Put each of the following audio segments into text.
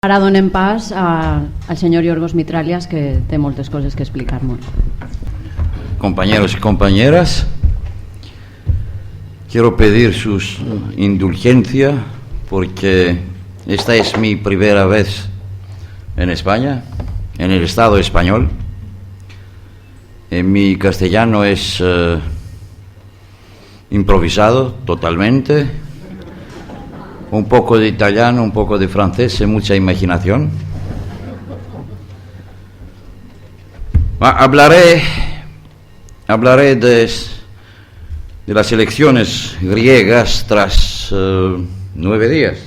Ara donem pas al senyor Yorgos Mitralias, que té moltes coses que explicar-nos. Compañeros y compañeras, quiero pedir su indulgencia porque esta es mi primera vez en España, en el Estado español. Mi castellano es improvisado totalmente. Un poco de italiano, un poco de francés y mucha imaginación. Hablaré de las elecciones griegas tras 9 días,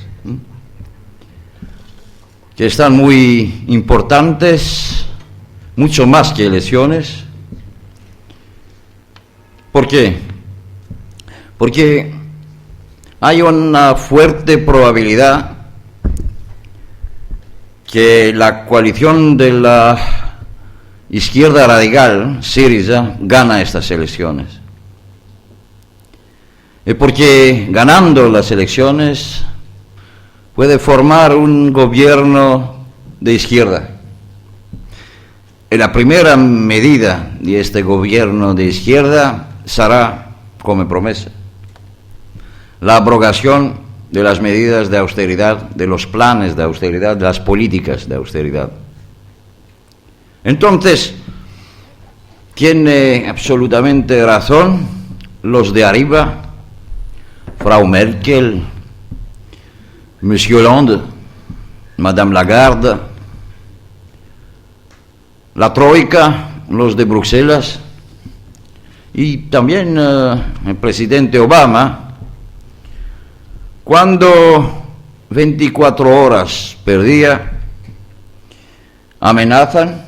que están muy importantes, mucho más que elecciones. ¿Por qué? Porque hay una fuerte probabilidad que la coalición de la izquierda radical, Syriza, gana estas elecciones. Porque ganando las elecciones puede formar un gobierno de izquierda. La primera medida de este gobierno de izquierda será, como promesa, la abrogación de las medidas de austeridad, de los planes de austeridad, de las políticas de austeridad. Entonces, tiene absolutamente razón los de arriba, Frau Merkel, Monsieur Hollande, Madame Lagarde, la Troika, los de Bruselas y también el presidente Obama. Cuando 24 horas per día amenazan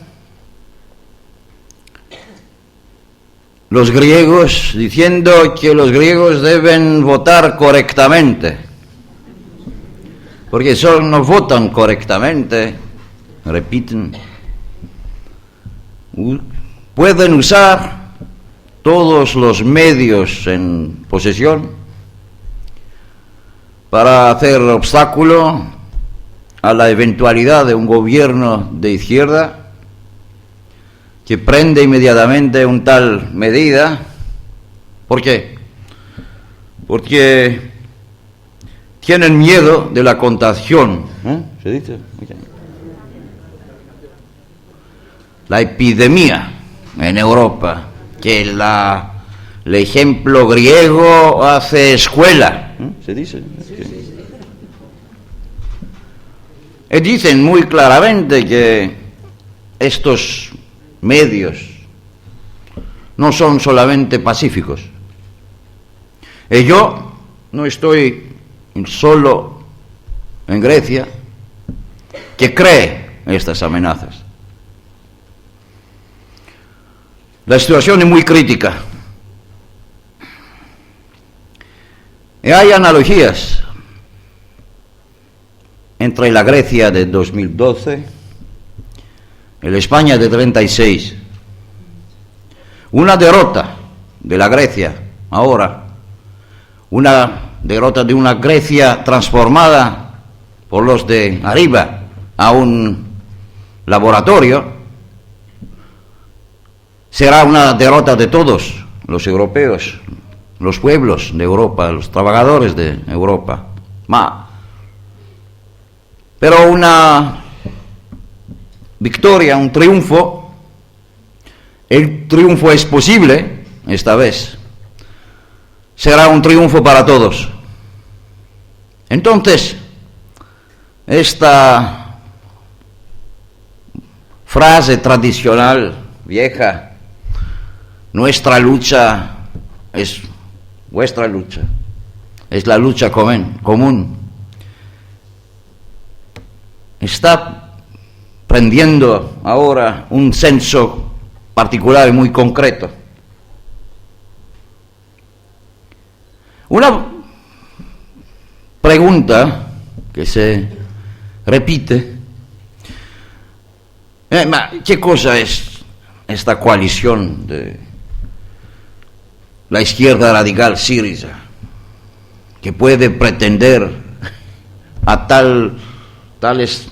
los griegos diciendo que los griegos deben votar correctamente, porque solo no votan correctamente, repiten, pueden usar todos los medios en posesión para hacer obstáculo a la eventualidad de un gobierno de izquierda que prende inmediatamente una tal medida. ¿Por qué? Porque tienen miedo de la contagión. ¿Se dice? La epidemia en Europa, que el ejemplo griego hace escuela. ¿Se dice? Y dicen muy claramente que estos medios no son solamente pacíficos. Y yo no estoy solo en Grecia que cree estas amenazas. La situación es muy crítica. Y hay analogías entre la Grecia de 2012 y la España de 36. Una derrota de la Grecia ahora, una derrota de una Grecia transformada por los de arriba a un laboratorio, será una derrota de todos los europeos, los pueblos de Europa, los trabajadores de Europa. Pero una victoria, un triunfo, el triunfo es posible esta vez, será un triunfo para todos. Entonces, esta frase tradicional, vieja, nuestra lucha es vuestra lucha, es la lucha común, está prendiendo ahora un senso particular y muy concreto. Una pregunta que se repite: ¿qué cosa es esta coalición de la izquierda radical Syriza, que puede pretender a tales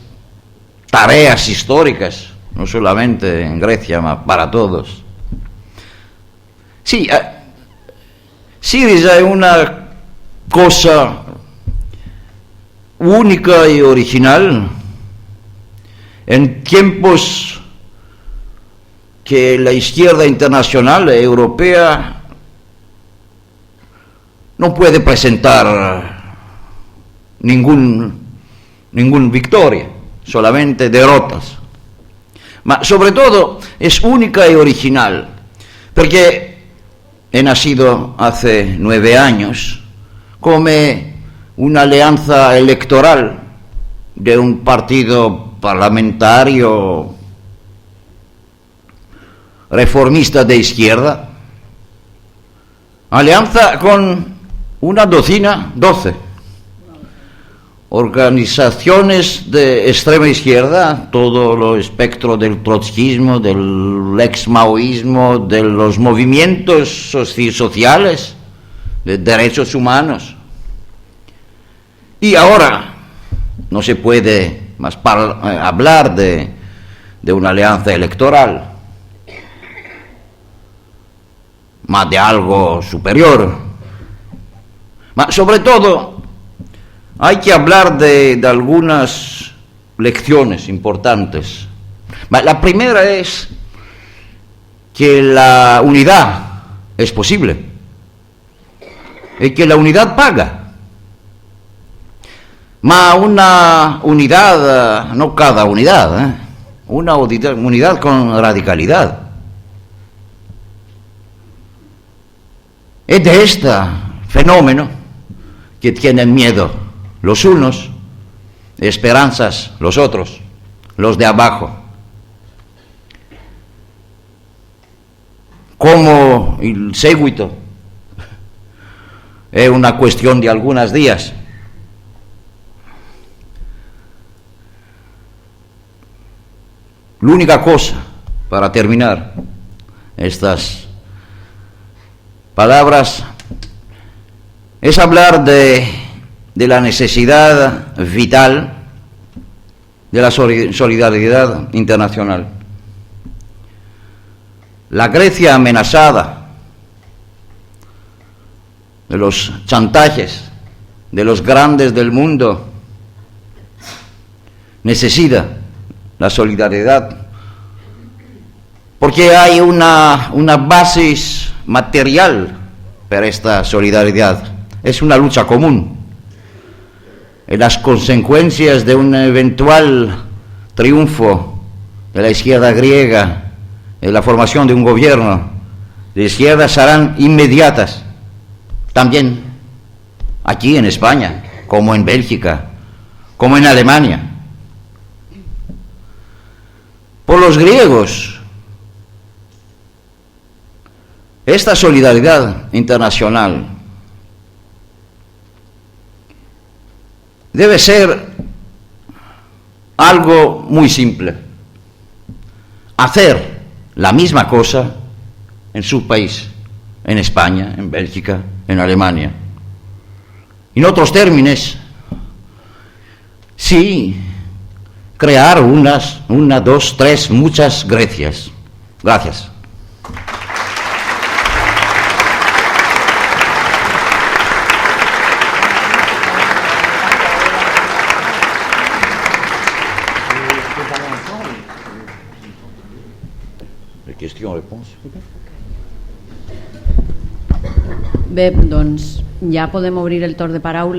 tareas históricas, no solamente en Grecia, sino para todos. Sí, Syriza es una cosa única y original en tiempos que la izquierda internacional europea no puede presentar ningún victoria, solamente derrotas. Ma sobre todo es única y original, porque he nacido hace 9 años como una alianza electoral de un partido parlamentario reformista de izquierda, alianza con una docena, 12 organizaciones de extrema izquierda, todo el espectro del trotskismo, del ex-maoísmo, de los movimientos sociales, de derechos humanos. Y ahora no se puede más hablar de una alianza electoral, más de algo superior. Sobre todo, hay que hablar de algunas lecciones importantes. La primera es que la unidad es posible y que la unidad paga. Una unidad, no cada unidad, una unidad con radicalidad. Es de este fenómeno que tienen miedo los unos, esperanzas los otros, los de abajo. Como el seguito es una cuestión de algunos días. La única cosa, para terminar estas palabras, es hablar de la necesidad vital de la solidaridad internacional. La Grecia amenazada de los chantajes de los grandes del mundo necesita la solidaridad, porque hay una base material para esta solidaridad. Es una lucha común. En las consecuencias de un eventual triunfo de la izquierda griega, en la formación de un gobierno de izquierda, serán inmediatas, también aquí en España, como en Bélgica, como en Alemania. Por los griegos, esta solidaridad internacional debe ser algo muy simple: hacer la misma cosa en su país, en España, en Bélgica, en Alemania. En otros términos, sí, crear una, dos, tres, muchas Grecias. Gracias. Question-réponse. Bé, doncs ja podem obrir el torn de paraula.